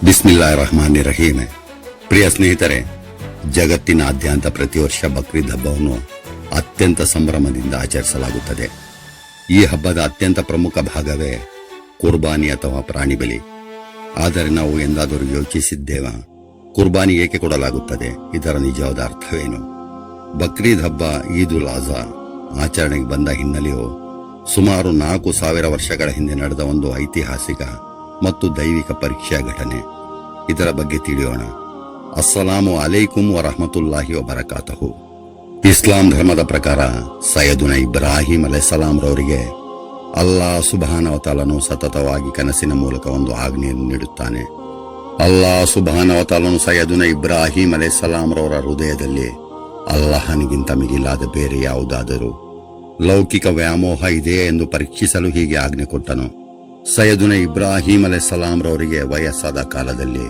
ಬಿಸ್ಮಿಲ್ಲಾಹಿರ್ ರಹಮಾನಿರ್ ರಹೀಮ್. ಪ್ರಿಯ ಸ್ನೇಹಿತರೆ, ಜಗತ್ತಿನಾದ್ಯಂತ ಪ್ರತಿ ವರ್ಷ ಬಕ್ರೀದ್ ಹಬ್ಬವನ್ನು ಅತ್ಯಂತ ಸಂಭ್ರಮದಿಂದ ಆಚರಿಸಲಾಗುತ್ತದೆ. ಈ ಹಬ್ಬದ ಅತ್ಯಂತ ಪ್ರಮುಖ ಭಾಗವೇ ಕುರ್ಬಾನಿ ಅಥವಾ ಪ್ರಾಣಿ ಬಲಿ. ಆದರೆ ನಾವು ಎಂದಾದರೂ ಯೋಚಿಸಿದ್ದೇವಾ, ಕುರ್ಬಾನಿ ಏಕೆ ಕೊಡಲಾಗುತ್ತದೆ? ಇದರ ನಿಜವಾದ ಅರ್ಥವೇನು? ಬಕ್ರೀದ್ ಹಬ್ಬ ಈದ್ ಉಲ್ ಅಜಾ ಆಚರಣೆಗೆ ಬಂದ ಹಿನ್ನೆಲೆಯು ಸುಮಾರು 4000 ವರ್ಷಗಳ ಹಿಂದೆ ನಡೆದ ಒಂದು ಐತಿಹಾಸಿಕ ಮತ್ತು ದೈವಿಕ ಪರೀಕ್ಷಾ ಘಟನೆ. ಇದರ ಬಗ್ಗೆ ತಿಳಿಯೋಣ. ಅಸ್ಸಲಾಮು ಅಲೈಕುಂ ವರಹಮತುಲ್ಲಾಹಿ ವಬರಕಾತಹು. ಇಸ್ಲಾಂ ಧರ್ಮದ ಪ್ರಕಾರ ಸೈಯದುನ ಇಬ್ರಾಹಿಂ ಅಲೈಹಿಸ್ಸಲಾಂ ರವರಿಗೆ ಅಲ್ಲಾಹ್ ಸುಬ್ಹಾನಹು ವ ತಆಲನು ಸತತವಾಗಿ ಕನಸಿನ ಮೂಲಕ ಒಂದು ಆಜ್ಞೆಯನ್ನು ನೀಡುತ್ತಾನೆ. ಅಲ್ಲಾಹ್ ಸುಬ್ಹಾನಹು ವ ತಆಲನು ಸೈಯದುನ ಇಬ್ರಾಹಿಂ ಅಲೈಹಿಸ್ಸಲಾಂ ರವರ ಹೃದಯದಲ್ಲಿ ಅಲ್ಲಾಹನಿಗಿಂತ ಮಿಗಿಲಾದ ಬೇರೆ ಯಾವುದಾದರೂ ಲೌಕಿಕ ವ್ಯಾಮೋಹ ಇದೆಯೇ ಎಂದು ಪರೀಕ್ಷಿಸಲು ಹೀಗೆ ಆಜ್ಞೆ ಕೊಟ್ಟನು. ಸೈಯದುನ ಇಬ್ರಾಹಿಂ ಅಲೈಹಿಸ್ಸಲಾಂ ರವರಿಗೆ ವಯಸ್ಸಾದ ಕಾಲದಲ್ಲಿ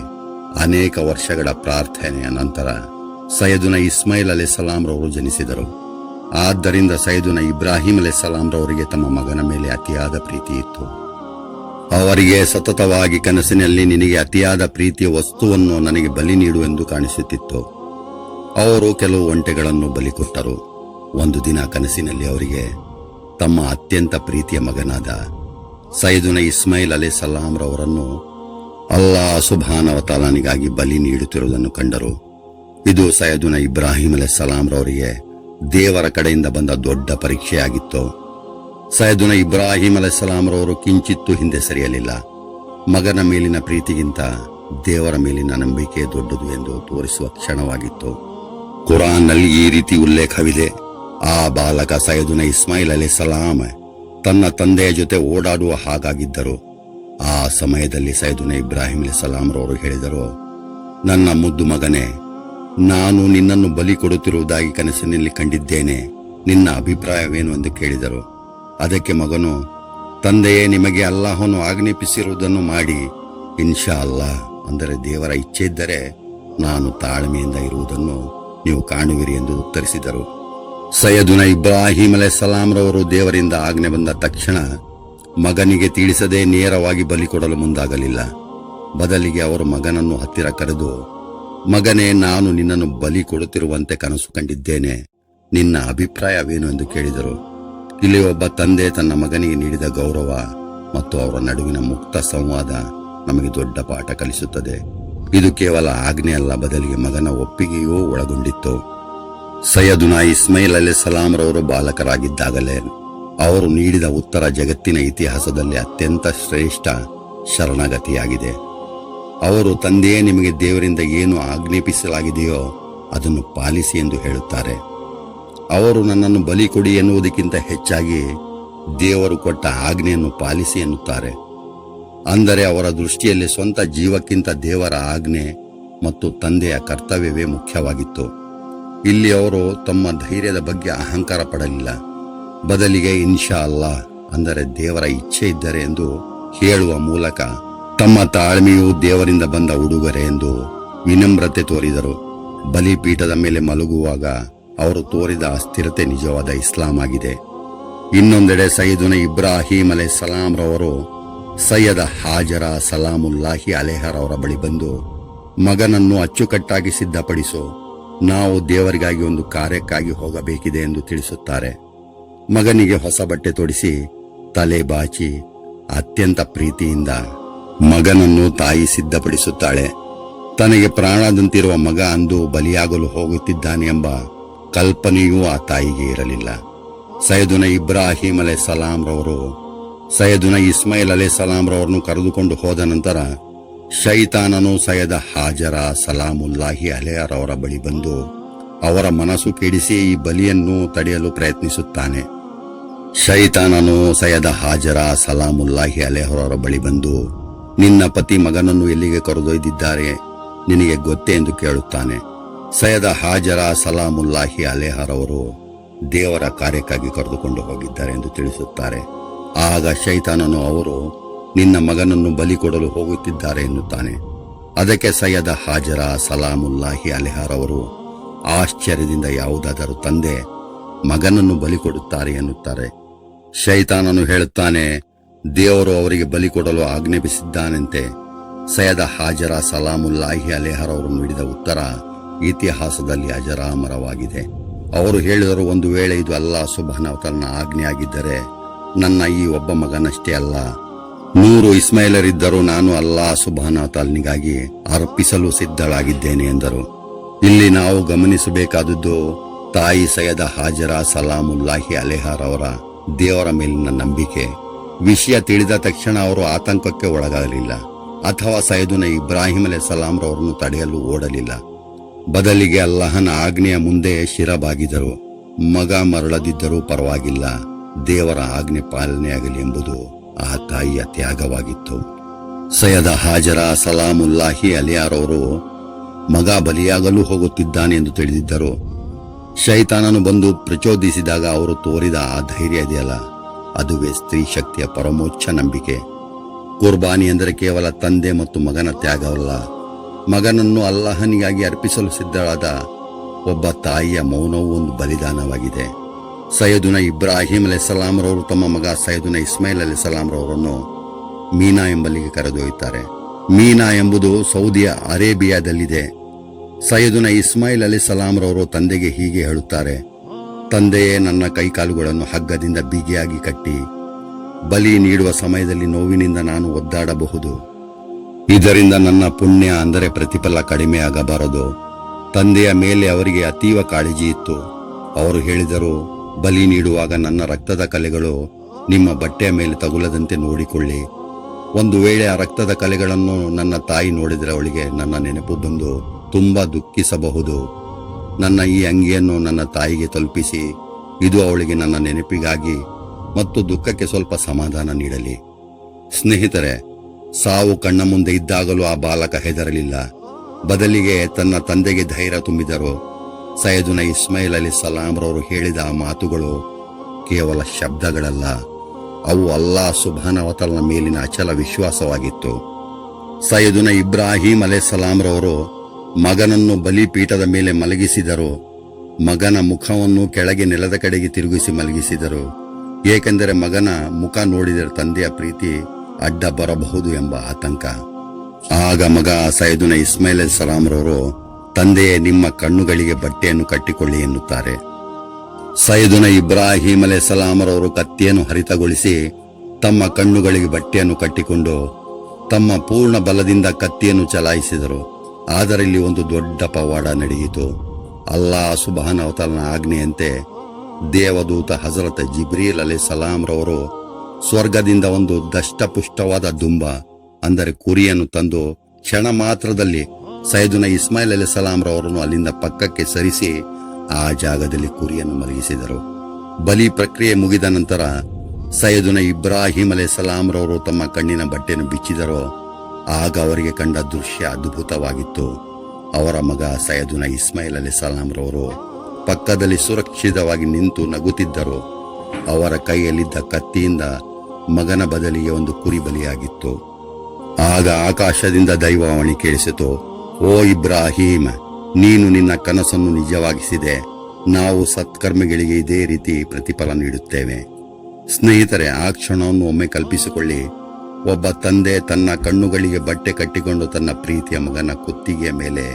ಅನೇಕ ವರ್ಷಗಳ ಪ್ರಾರ್ಥನೆಯ ನಂತರ ಸೈಯದುನ ಇಸ್ಮಾಯಿಲ್ ಅಲೈಹಿಸ್ಸಲಾಂ ರವರು ಜನಿಸಿದರು. ಆದ್ದರಿಂದ ಸೈಯದುನ ಇಬ್ರಾಹಿಂ ಅಲೈಹಿಸ್ಸಲಾಂ ರವರಿಗೆ ತಮ್ಮ ಮಗನ ಮೇಲೆ ಅತಿಯಾದ ಪ್ರೀತಿ ಇತ್ತು. ಅವರಿಗೆ ಸತತವಾಗಿ ಕನಸಿನಲ್ಲಿ ನಿನಗೆ ಅತಿಯಾದ ಪ್ರೀತಿಯ ವಸ್ತುವನ್ನು ನನಗೆ ಬಲಿ ನೀಡು ಎಂದು ಕಾಣಿಸುತ್ತಿತ್ತು. ಅವರು ಕೆಲವು ಒಂಟೆಗಳನ್ನು ಬಲಿ ಕೊಟ್ಟರು. ಒಂದು ದಿನ ಕನಸಿನಲ್ಲಿ ಅವರಿಗೆ ತಮ್ಮ ಅತ್ಯಂತ ಪ್ರೀತಿಯ ಮಗನಾದ ಸೈಯದುನ ಇಸ್ಮಾಯಿಲ್ ಅಲೈಹಿಸ್ಸಲಾಂ ರವರನ್ನು ಅಲ್ಲಾಹ್ ಸುಬ್ಹಾನಹು ವ ತಆಲನಿಗಾಗಿ ಬಲಿ ನೀಡುತ್ತಿರುವುದನ್ನು ಕಂಡರು. ಇದು ಸೈಯದುನ ಇಬ್ರಾಹಿಂ ಅಲೈಹಿಸ್ಸಲಾಂ ರವರಿಗೆ ದೇವರ ಕಡೆಯಿಂದ ಬಂದ ದೊಡ್ಡ ಪರೀಕ್ಷೆಯಾಗಿತ್ತು. ಸೈಯದುನ ಇಬ್ರಾಹಿಂ ಅಲೈಹಿಸ್ಸಲಾಂ ರವರು ಕಿಂಚಿತ್ತೂ ಹಿಂದೆ ಸರಿಯಲಿಲ್ಲ. ಮಗನ ಮೇಲಿನ ಪ್ರೀತಿಗಿಂತ ದೇವರ ಮೇಲಿನ ನಂಬಿಕೆ ದೊಡ್ಡದು ಎಂದು ತೋರಿಸುವ ಕ್ಷಣವಾಗಿತ್ತು. ಕುರಾನ್ನಲ್ಲಿ ಈ ರೀತಿ ಉಲ್ಲೇಖವಿದೆ: ಆ ಬಾಲಕ ಸೈಯದುನ ಇಸ್ಮಾಯಿಲ್ ಅಲೈಹಿಸ್ಸಲಾಂ ತನ್ನ ತಂದೆಯ ಜೊತೆ ಓಡಾಡುವ ಹಾಗಾಗಿದ್ದರು. ಆ ಸಮಯದಲ್ಲಿ ಸೈಯದುನ ಇಬ್ರಾಹಿಂ ಅಲೈಹಿಸ್ಸಲಾಂ ರವರು ಹೇಳಿದರು, ನನ್ನ ಮುದ್ದು ಮಗನೇ, ನಾನು ನಿನ್ನನ್ನು ಬಲಿ ಕೊಡುತ್ತಿರುವುದಾಗಿ ಕನಸಿನಲ್ಲಿ ಕಂಡಿದ್ದೇನೆ. ನಿನ್ನ ಅಭಿಪ್ರಾಯವೇನು ಎಂದು ಕೇಳಿದರು. ಅದಕ್ಕೆ ಮಗನು, ತಂದೆಯೇ, ನಿಮಗೆ ಅಲ್ಲಾಹನು ಆಜ್ಞಾಪಿಸಿರುವುದನ್ನು ಮಾಡಿ. ಇನ್ಶಾ ಅಲ್ಲಾಹ್, ಅಂದರೆ ದೇವರ ಇಚ್ಛೆ ಇದ್ದರೆ ನಾನು ತಾಳ್ಮೆಯಿಂದ ಇರುವುದನ್ನು ನೀವು ಕಾಣುವಿರಿ ಎಂದು ಉತ್ತರಿಸಿದರು. ಸೈಯದುನ ಇಬ್ರಾಹಿಂ ಅಲೈಹಿಸ್ಸಲಾಂ ರವರು ದೇವರಿಂದ ಆಜ್ಞೆ ಬಂದ ತಕ್ಷಣ ಮಗನಿಗೆ ತಿಳಿಸದೆ ನೇರವಾಗಿ ಬಲಿ ಕೊಡಲು ಮುಂದಾಗಲಿಲ್ಲ. ಬದಲಿಗೆ ಅವರು ಮಗನನ್ನು ಹತ್ತಿರ ಕರೆದು, ಮಗನೇ, ನಾನು ನಿನ್ನನ್ನು ಬಲಿ ಕೊಡುತ್ತಿರುವಂತೆ ಕನಸು ಕಂಡಿದ್ದೇನೆ. ನಿನ್ನ ಅಭಿಪ್ರಾಯವೇನು ಎಂದು ಕೇಳಿದರು. ಇಲ್ಲಿ ಒಬ್ಬ ತಂದೆ ತನ್ನ ಮಗನಿಗೆ ನೀಡಿದ ಗೌರವ ಮತ್ತು ಅವರ ನಡುವಿನ ಮುಕ್ತ ಸಂವಾದ ನಮಗೆ ದೊಡ್ಡ ಪಾಠ ಕಲಿಸುತ್ತದೆ. ಇದು ಕೇವಲ ಆಜ್ಞೆ ಅಲ್ಲ, ಬದಲಿಗೆ ಮಗನ ಒಪ್ಪಿಗೆಯೂ ಒಳಗೊಂಡಿತ್ತು. ಸೈಯದುನ ಇಸ್ಮಾಯಿಲ್ ಅಲೈಹಿಸ್ಸಲಾಂ ರವರು ಬಾಲಕರಾಗಿದ್ದಾಗಲೇ ಅವರು ನೀಡಿದ ಉತ್ತರ ಜಗತ್ತಿನ ಇತಿಹಾಸದಲ್ಲಿ ಅತ್ಯಂತ ಶ್ರೇಷ್ಠ ಶರಣಗತಿಯಾಗಿದೆ. ಅವರು, ತಂದೆಯೇ, ನಿಮಗೆ ದೇವರಿಂದ ಏನು ಆಜ್ಞಾಪಿಸಲಾಗಿದೆಯೋ ಅದನ್ನು ಪಾಲಿಸಿ ಎಂದು ಹೇಳುತ್ತಾರೆ. ಅವರು ನನ್ನನ್ನು ಬಲಿ ಕೊಡಿ ಎನ್ನುವುದಕ್ಕಿಂತ ಹೆಚ್ಚಾಗಿ ದೇವರು ಕೊಟ್ಟ ಆಜ್ಞೆಯನ್ನು ಪಾಲಿಸಿ ಎನ್ನುತ್ತಾರೆ. ಅಂದರೆ ಅವರ ದೃಷ್ಟಿಯಲ್ಲಿ ಸ್ವಂತ ಜೀವಕ್ಕಿಂತ ದೇವರ ಆಜ್ಞೆ ಮತ್ತು ತಂದೆಯ ಕರ್ತವ್ಯವೇ ಮುಖ್ಯವಾಗಿತ್ತು. ಇಲ್ಲಿ ಅವರು ತಮ್ಮ ಧೈರ್ಯದ ಬಗ್ಗೆ ಅಹಂಕಾರ ಪಡಲಿಲ್ಲ. ಬದಲಿಗೆ ಇನ್ಶಾ ಅಲ್ಲಾಹ್, ಅಂದರೆ ದೇವರ ಇಚ್ಛೆ ಇದ್ದರೆ ಎಂದು ಹೇಳುವ ಮೂಲಕ ತಮ್ಮ ತಾಳ್ಮೆಯು ದೇವರಿಂದ ಬಂದ ಉಡುಗೊರೆ ಎಂದು ವಿನಮ್ರತೆ ತೋರಿದರು. ಬಲಿಪೀಠದ ಮೇಲೆ ಮಲಗುವಾಗ ಅವರು ತೋರಿದ ಅಸ್ಥಿರತೆ ನಿಜವಾದ ಇಸ್ಲಾಂ ಆಗಿದೆ. ಇನ್ನೊಂದೆಡೆ ಸೈಯದುನ ಇಬ್ರಾಹಿಂ ಅಲೈಹಿಸ್ಸಲಾಂ ರವರು ಸೈಯದ ಹಾಜರ ಸಲಾಮುಲ್ಲಾಹಿ ಅಲೈಹರವರ ಬಳಿ ಬಂದು, ಮಗನನ್ನು ಅಚ್ಚುಕಟ್ಟಾಗಿ ಸಿದ್ಧಪಡಿಸು, ನಾವು ದೇವರಿಗಾಗಿ ಒಂದು ಕಾರ್ಯಕ್ಕಾಗಿ ಹೋಗಬೇಕಿದೆ ಎಂದು ತಿಳಿಸುತ್ತಾರೆ. ಮಗನಿಗೆ ಹೊಸ ಬಟ್ಟೆ ತೊಡಿಸಿ ತಲೆ ಬಾಚಿ ಅತ್ಯಂತ ಪ್ರೀತಿಯಿಂದ ಮಗನನ್ನು ತಾಯಿ ಸಿದ್ಧಪಡಿಸುತ್ತಾಳೆ. ತನಗೆ ಪ್ರಾಣದಂತಿರುವ ಮಗ ಅಂದು ಬಲಿಯಾಗಲು ಹೋಗುತ್ತಿದ್ದಾನೆ ಎಂಬ ಕಲ್ಪನೆಯೂ ಆ ತಾಯಿಗೆ ಇರಲಿಲ್ಲ. ಸೈಯದುನ ಇಬ್ರಾಹಿಂ ಅಲೈಹಿಸ್ಸಲಾಂ ರವರು ಸೈಯದುನ ಇಸ್ಮಾಯಿಲ್ ಅಲೈಹಿಸ್ಸಲಾಂ ರವರನ್ನು ಕರೆದುಕೊಂಡು ಹೋದ ನಂತರ ಶೈತಾನನು ಸೈಯದ ಹಾಜರ ಸಲಾಮುಲ್ಲಾಹಿ ಅಲೈಹರವರ ಬಳಿ ಬಂದು ಅವರ ಮನಸ್ಸು ಕೆಡಿಸಿ ಈ ಬಲಿಯನ್ನು ತಡೆಯಲು ಪ್ರಯತ್ನಿಸುತ್ತಾನೆ. ಶೈತಾನನು ಸೈಯದ ಹಾಜರ ಸಲಾಮುಲ್ಲಾಹಿ ಅಲೈಹರವರ ಬಳಿ ಬಂದು, ನಿನ್ನ ಪತಿ ಮಗನನ್ನು ಎಲ್ಲಿಗೆ ಕರೆದೊಯ್ದಿದ್ದಾರೆ ನಿನಗೆ ಗೊತ್ತೇ ಎಂದು ಕೇಳುತ್ತಾನೆ. ಸೈಯದ ಹಾಜರ ಸಲಾಮುಲ್ಲಾಹಿ ಅಲೈಹರವರು ದೇವರ ಕಾರ್ಯಕ್ಕಾಗಿ ಕರೆದುಕೊಂಡು ಹೋಗಿದ್ದಾರೆ ಎಂದು ತಿಳಿಸುತ್ತಾರೆ. ಆಗ ಶೈತಾನನು, ಅವರು ನಿನ್ನ ಮಗನನ್ನು ಬಲಿ ಕೊಡಲು ಹೋಗುತ್ತಿದ್ದಾರೆ ಎನ್ನುತ್ತಾನೆ. ಅದಕ್ಕೆ ಸೈಯದ ಹಾಜರ ಸಲಾಮುಲ್ಲಾಹಿ ಅಲೈಹರವರು ಆಶ್ಚರ್ಯದಿಂದ ಯಾವುದಾದರೂ ತಂದೆ ಮಗನನ್ನು ಬಲಿ ಕೊಡುತ್ತಾರೆ ಎನ್ನುತ್ತಾರೆ. ಶೈತಾನನು ಹೇಳುತ್ತಾನೆ, ದೇವರು ಅವರಿಗೆ ಬಲಿ ಕೊಡಲು ಆಜ್ಞಾಪಿಸಿದ್ದಾನಂತೆ. ಸೈಯದ ಹಾಜರ ಸಲಾಮುಲ್ಲಾಹಿ ಅಲೇಹರವರು ನೀಡಿದ ಉತ್ತರ ಇತಿಹಾಸದಲ್ಲಿ ಅಜರಾಮರವಾಗಿದೆ. ಅವರು ಹೇಳಿದರು, ಒಂದು ವೇಳೆ ಇದು ಅಲ್ಲಾಹ್ ಸುಬ್ಹಾನಹು ತನ್ನ ಆಜ್ಞೆ ಆಗಿದ್ದರೆ ನನ್ನ ಈ ಒಬ್ಬ ಮಗನಷ್ಟೇ ಅಲ್ಲ, 100 ಇಸ್ಮಾಯಿಲರಿದ್ದರೂ ನಾನು ಅಲ್ಲಾಹ್ ಸುಬ್ಹಾನಹು ತಾಲನಿಗಾಗಿ ಅರ್ಪಿಸಲು ಸಿದ್ಧಳಾಗಿದ್ದೇನೆ ಎಂದರು. ಇಲ್ಲಿ ನಾವು ಗಮನಿಸಬೇಕಾದದ್ದು ತಾಯಿ ಸೈಯದ ಹಾಜರ ಸಲಾಮುಲ್ಲಾಹಿ ಅಲೇಹರವರ ದೇವರ ಮೇಲಿನ ನಂಬಿಕೆ. ವಿಷಯ ತಿಳಿದ ತಕ್ಷಣ ಅವರು ಆತಂಕಕ್ಕೆ ಒಳಗಾಗಲಿಲ್ಲ ಅಥವಾ ಸೈಯದುನ ಇಬ್ರಾಹಿಂ ಅಲೈಹಿಸ್ಸಲಾಂರವರನ್ನು ತಡೆಯಲು ಓಡಲಿಲ್ಲ. ಬದಲಿಗೆ ಅಲ್ಲಾಹನ ಆಜ್ಞೆಯ ಮುಂದೆ ಶಿರಬಾಗಿದರು. ಮಗ ಮರಳದಿದ್ದರೂ ಪರವಾಗಿಲ್ಲ, ದೇವರ ಆಜ್ಞೆ ಪಾಲನೆಯಾಗಲಿ ಎಂಬುದು ಆ ತಾಯಿಯ ತ್ಯಾಗವಾಗಿತ್ತು. ಸೈಯದ ಹಾಜರ ಸಲಾಮುಲ್ಲಾಹಿ ಅಲಿಯಾರವರು ಮಗ ಬಲಿಯಾಗಲು ಹೋಗುತ್ತಿದ್ದಾನೆ ಎಂದು ತಿಳಿದಿದ್ದರು. ಶೈತಾನನು ಬಂದು ಪ್ರಚೋದಿಸಿದಾಗ ಅವರು ತೋರಿದ ಆ ಧೈರ್ಯ ಇದೆಯಲ್ಲ, ಅದುವೇ ಸ್ತ್ರೀ ಶಕ್ತಿಯ ಪರಮೋಚ್ಚ ನಂಬಿಕೆ. ಕುರ್ಬಾನಿ ಎಂದರೆ ಕೇವಲ ತಂದೆ ಮತ್ತು ಮಗನ ತ್ಯಾಗವಲ್ಲ, ಮಗನನ್ನು ಅಲ್ಲಾಹನಿಗಾಗಿ ಅರ್ಪಿಸಲು ಸಿದ್ಧಳಾದ ಒಬ್ಬ ತಾಯಿಯ ಮೌನವೂ ಒಂದು ಬಲಿದಾನವಾಗಿದೆ. ಸೈಯದುನ ಇಬ್ರಾಹಿಂ ಅಲೈಹಿಸ್ಸಲಾಂರವರು ತಮ್ಮ ಮಗ ಸೈಯದುನ ಇಸ್ಮಾಯಿಲ್ ಅಲೈಹಿಸ್ಸಲಾಂರವರನ್ನು ಮೀನಾ ಎಂಬಲ್ಲಿಗೆ ಕರೆದೊಯ್ಯುತ್ತಾರೆ. ಮೀನಾ ಎಂಬುದು ಸೌದಿಯ ಅರೇಬಿಯಾದಲ್ಲಿದೆ. ಸೈಯದುನ ಇಸ್ಮಾಯಿಲ್ ಅಲೈಹಿಸ್ಸಲಾಂರವರು ತಂದೆಗೆ ಹೀಗೆ ಹೇಳುತ್ತಾರೆ, ತಂದೆಯೇ, ನನ್ನ ಕೈಕಾಲುಗಳನ್ನು ಹಗ್ಗದಿಂದ ಬಿಗಿಯಾಗಿ ಕಟ್ಟಿ ಬಲಿ ನೀಡುವ ಸಮಯದಲ್ಲಿ ನೋವಿನಿಂದ ನಾನು ಒದ್ದಾಡಬಹುದು. ಇದರಿಂದ ನನ್ನ ಪುಣ್ಯ ಅಂದರೆ ಪ್ರತಿಫಲ ಕಡಿಮೆಯಾಗಬಾರದು. ತಂದೆಯ ಮೇಲೆ ಅವರಿಗೆ ಅತೀವ ಕಾಳಜಿ ಇತ್ತು. ಅವರು ಹೇಳಿದರು, ಬಲಿ ನೀಡುವಾಗ ನನ್ನ ರಕ್ತದ ಕಲೆಗಳು ನಿಮ್ಮ ಬಟ್ಟೆಯ ಮೇಲೆ ತಗುಲದಂತೆ ನೋಡಿಕೊಳ್ಳಿ. ಒಂದು ವೇಳೆ ಆ ರಕ್ತದ ಕಲೆಗಳನ್ನು ನನ್ನ ತಾಯಿ ನೋಡಿದರೆ ಅವಳಿಗೆ ನನ್ನ ನೆನಪು ಬಂದು ತುಂಬಾ ದುಃಖಿಸಬಹುದು. ನನ್ನ ಈ ಅಂಗಿಯನ್ನು ನನ್ನ ತಾಯಿಗೆ ತಲುಪಿಸಿ, ಇದು ಅವಳಿಗೆ ನನ್ನ ನೆನಪಿಗಾಗಿ ಮತ್ತು ದುಃಖಕ್ಕೆ ಸ್ವಲ್ಪ ಸಮಾಧಾನ ನೀಡಲಿ. ಸ್ನೇಹಿತರೆ, ಸಾವು ಕಣ್ಣ ಮುಂದೆ ಇದ್ದಾಗಲೂ ಆ ಬಾಲಕ ಹೆದರಲಿಲ್ಲ. ಬದಲಿಗೆ ತನ್ನ ತಂದೆಗೆ ಧೈರ್ಯ ತುಂಬಿದರು. ಸೈಯದುನ ಇಸ್ಮಾಯಿಲ್ ಅಲೈಹಿಸ್ಸಲಾಂರವರು ಹೇಳಿದ ಆ ಮಾತುಗಳು ಕೇವಲ ಶಬ್ದಗಳಲ್ಲ, ಅವು ಅಲ್ಲಾಹ್ ಸುಬ್ಹಾನಹು ತಆಲನ ಮೇಲಿನ ಅಚಲ ವಿಶ್ವಾಸವಾಗಿತ್ತು. ಸೈಯದುನ ಇಬ್ರಾಹಿಂ ಅಲೈಹಿಸ್ಸಲಾಂರವರು ಮಗನನ್ನು ಬಲಿಪೀಠದ ಮೇಲೆ ಮಲಗಿಸಿದರು. ಮಗನ ಮುಖವನ್ನು ಕೆಳಗೆ ನೆಲದ ಕಡೆಗೆ ತಿರುಗಿಸಿ ಮಲಗಿಸಿದರು. ಏಕೆಂದರೆ ಮಗನ ಮುಖ ನೋಡಿದರೆ ತಂದೆಯ ಪ್ರೀತಿ ಅಡ್ಡ ಬರಬಹುದು ಎಂಬ ಆತಂಕ. ಆಗ ಮಗ ಸೈಯದುನ ಇಸ್ಮಾಯಿಲ್ ಅಲೈಹಿಸ್ಸಲಾಂರವರು, ತಂದೆಯೇ, ನಿಮ್ಮ ಕಣ್ಣುಗಳಿಗೆ ಬಟ್ಟೆಯನ್ನು ಕಟ್ಟಿಕೊಳ್ಳಿ ಎನ್ನುತ್ತಾರೆ. ಸೈಯದುನ ಇಬ್ರಾಹಿಂ ಅಲೈಹಿಸ್ಸಲಾಂರವರು ಕತ್ತಿಯನ್ನು ಹರಿತಗೊಳಿಸಿ ತಮ್ಮ ಕಣ್ಣುಗಳಿಗೆ ಬಟ್ಟೆಯನ್ನು ಕಟ್ಟಿಕೊಂಡು ತಮ್ಮ ಪೂರ್ಣ ಬಲದಿಂದ ಕತ್ತಿಯನ್ನು ಚಲಾಯಿಸಿದರು. ಆದರೆ ಇಲ್ಲಿ ಒಂದು ದೊಡ್ಡ ಪವಾಡ ನಡೆಯಿತು. ಅಲ್ಲಾಹ್ ಸುಬ್ಹಾನಹು ತಆಲನ ಆಜ್ಞೆಯಂತೆ ದೇವದೂತ ಹಜರತ್ ಜಿಬ್ರೀಲ್ ಅಲೈಹಿಸ್ಸಲಾಂರವರು ಸ್ವರ್ಗದಿಂದ ಒಂದು ದಷ್ಟಪುಷ್ಟವಾದ ದುಂಬ ಅಂದರೆ ಕುರಿಯನ್ನು ತಂದು ಕ್ಷಣ ಮಾತ್ರದಲ್ಲಿ ಸೈಯದುನ ಇಸ್ಮಾಯಿಲ್ ಅಲೈಹಿಸ್ಸಲಾಂರವರನ್ನು ಅಲ್ಲಿಂದ ಪಕ್ಕಕ್ಕೆ ಸರಿಸಿ ಆ ಜಾಗದಲ್ಲಿ ಕುರಿಯನ್ನು ಮಲಗಿಸಿದರು. ಬಲಿ ಪ್ರಕ್ರಿಯೆ ಮುಗಿದ ನಂತರ ಸೈಯದುನ ಇಬ್ರಾಹಿಂ ಅಲೈಹಿಸ್ಸಲಾಂರವರು ತಮ್ಮ ಕಣ್ಣಿನ ಬಟ್ಟೆಯನ್ನು ಬಿಚ್ಚಿದರು. ಆಗ ಅವರಿಗೆ ಕಂಡ ದೃಶ್ಯ ಅದ್ಭುತವಾಗಿತ್ತು. ಅವರ ಮಗ ಸೈಯದುನ ಇಸ್ಮಾಯಿಲ್ ಅಲೈಹಿಸ್ಸಲಾಂರವರು ಪಕ್ಕದಲ್ಲಿ ಸುರಕ್ಷಿತವಾಗಿ ನಿಂತು ನಗುತ್ತಿದ್ದರು. ಅವರ ಕೈಯಲ್ಲಿದ್ದ ಕತ್ತಿಯಿಂದ ಮಗನ ಬದಲಿಗೆ ಒಂದು ಕುರಿ ಬಲಿಯಾಗಿತ್ತು. ಆಗ ಆಕಾಶದಿಂದ ದೈವವಾಣಿ ಕೇಳಿಸಿತು, ಓ ಇಬ್ರಾಹಿಂ, ನೀನು ನಿನ್ನ ಕನಸನ್ನು ನಿಜವಾಗಿಸಿದೆ. ನಾವು ಸತ್ಕರ್ಮಿಗಳಿಗೆ ಇದೇ ರೀತಿ ಪ್ರತಿಫಲ ನೀಡುತ್ತೇವೆ. ಸ್ನೇಹಿತರೆ, ಆ ಕ್ಷಣವನ್ನು ಒಮ್ಮೆ ಕಲ್ಪಿಸಿಕೊಳ್ಳಿ. ಒಬ್ಬ ತಂದೆ ತನ್ನ ಕಣ್ಣುಗಳಿಗೆ ಬಟ್ಟೆ ಕಟ್ಟಿಕೊಂಡು ತನ್ನ ಪ್ರೀತಿಯ ಮಗನ ಕುತ್ತಿಗೆಯ ಮೇಲೆ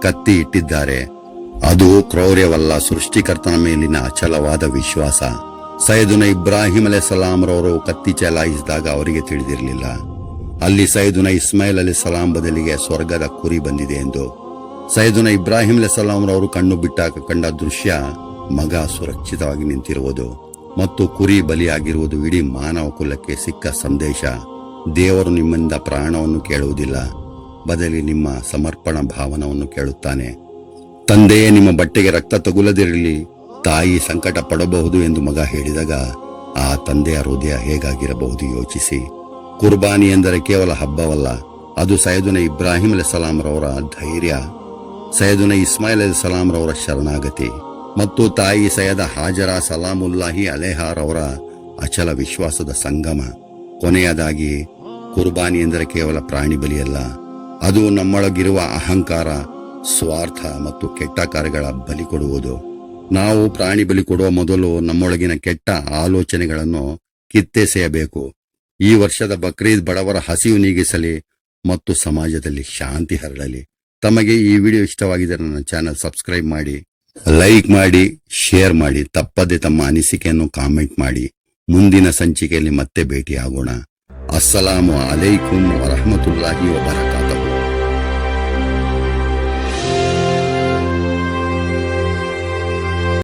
ಕತ್ತಿ ಇಟ್ಟಿದ್ದಾರೆ. ಅದು ಕ್ರೌರ್ಯವಲ್ಲ, ಸೃಷ್ಟಿಕರ್ತನ ಮೇಲಿನ ಅಚಲವಾದ ವಿಶ್ವಾಸ. ಸೈಯದುನ ಇಬ್ರಾಹಿಂ ಅಲೈಹಿಸ್ಸಲಾಂರವರು ಕತ್ತಿ ಚಲಾಯಿಸಿದಾಗ ಅವರಿಗೆ ತಿಳಿದಿರಲಿಲ್ಲ ಅಲ್ಲಿ ಸೈಯದುನ ಇಸ್ಮಾಯಿಲ್ ಅಲೈಹಿಸ್ಸಲಾಂ ಬದಲಿಗೆ ಸ್ವರ್ಗದ ಕುರಿ ಬಂದಿದೆ ಎಂದು. ಸೈಯದುನ ಇಬ್ರಾಹಿಂ ಅಲೈಹಿಸ್ಸಲಾಂರವರು ಕಣ್ಣು ಬಿಟ್ಟಾಗ ಕಂಡ ದೃಶ್ಯ ಮಗ ಸುರಕ್ಷಿತವಾಗಿ ನಿಂತಿರುವುದು ಮತ್ತು ಕುರಿ ಬಲಿಯಾಗಿರುವುದು ಇಡೀ ಮಾನವ ಕುಲಕ್ಕೆ ಸಿಕ್ಕ ಸಂದೇಶ. ದೇವರು ನಿಮ್ಮಿಂದ ಪ್ರಾಣವನ್ನು ಕೇಳುವುದಿಲ್ಲ, ಬದಲಿ ನಿಮ್ಮ ಸಮರ್ಪಣಾ ಭಾವನವನ್ನು ಕೇಳುತ್ತಾನೆ. ತಂದೆಯೇ, ನಿಮ್ಮ ಬಟ್ಟೆಗೆ ರಕ್ತ ತಗುಲದಿರಲಿ, ತಾಯಿ ಸಂಕಟ ಪಡಬಹುದು ಎಂದು ಮಗ ಹೇಳಿದಾಗ ಆ ತಂದೆಯ ಹೃದಯ ಹೇಗಾಗಿರಬಹುದು ಯೋಚಿಸಿ. ಕುರ್ಬಾನಿ ಎಂದರೆ ಕೇವಲ ಹಬ್ಬವಲ್ಲ, ಅದು ಸೈಯದುನ ಇಬ್ರಾಹಿಂ ಅಲೈಹಿಸ್ಸಲಾಂರವರ ಧೈರ್ಯ, ಸೈಯದುನ ಇಸ್ಮಾಯಿಲ್ ಅಲೈಹಿಸ್ಸಲಾಂರವರ ಶರಣಾಗತಿ ಮತ್ತು ತಾಯಿ ಸೈಯದ ಹಾಜರ ಸಲಾಮುಲ್ಲಾಹಿ ಅಲೇಹಾರವರ ಅಚಲ ವಿಶ್ವಾಸದ ಸಂಗಮ. ಕೊನೆಯದಾಗಿ, ಕುರ್ಬಾನಿ ಎಂದರೆ ಕೇವಲ ಪ್ರಾಣಿ ಬಲಿಯಲ್ಲ, ಅದು ನಮ್ಮೊಳಗಿರುವ ಅಹಂಕಾರ, ಸ್ವಾರ್ಥ ಮತ್ತು ಕೆಟ್ಟ ಕಾರ್ಯಗಳ ಬಲಿ ಕೊಡುವುದು. ನಾವು ಪ್ರಾಣಿ ಬಲಿ ಕೊಡುವ ಮೊದಲು ನಮ್ಮೊಳಗಿನ ಕೆಟ್ಟ ಆಲೋಚನೆಗಳನ್ನು ಕಿತ್ತೆಸೆಯಬೇಕು. ಈ ವರ್ಷದ ಬಕ್ರೀದ್ ಬಡವರ ಹಸಿವು ನೀಗಿಸಲಿ, ಮತ್ತು ಸಮಾಜದಲ್ಲಿ ಶಾಂತಿ ಹರಡಲಿ. ತಮಗೆ ಈ ವಿಡಿಯೋ ಇಷ್ಟವಾಗಿದ್ದರೆ ನನ್ನ ಚಾನೆಲ್ ಸಬ್ಸ್ಕ್ರೈಬ್ ಮಾಡಿ, ಲೈಕ್ ಮಾಡಿ, ಶೇರ್ ಮಾಡಿ. ತಪ್ಪದೆ ತಮ್ಮ ಅನಿಸಿಕೆಯನ್ನು ಕಾಮೆಂಟ್ ಮಾಡಿ. ಮುಂದಿನ ಸಂಚಿಕೆಯಲ್ಲಿ ಮತ್ತೆ ಭೇಟಿಯಾಗೋಣ. ಅಸ್ಸಲಾಮು ಅಲೈಕುಂ ವರಹಮತುಲ್ಲಾಹಿ ವಬರಕಾತುಹು.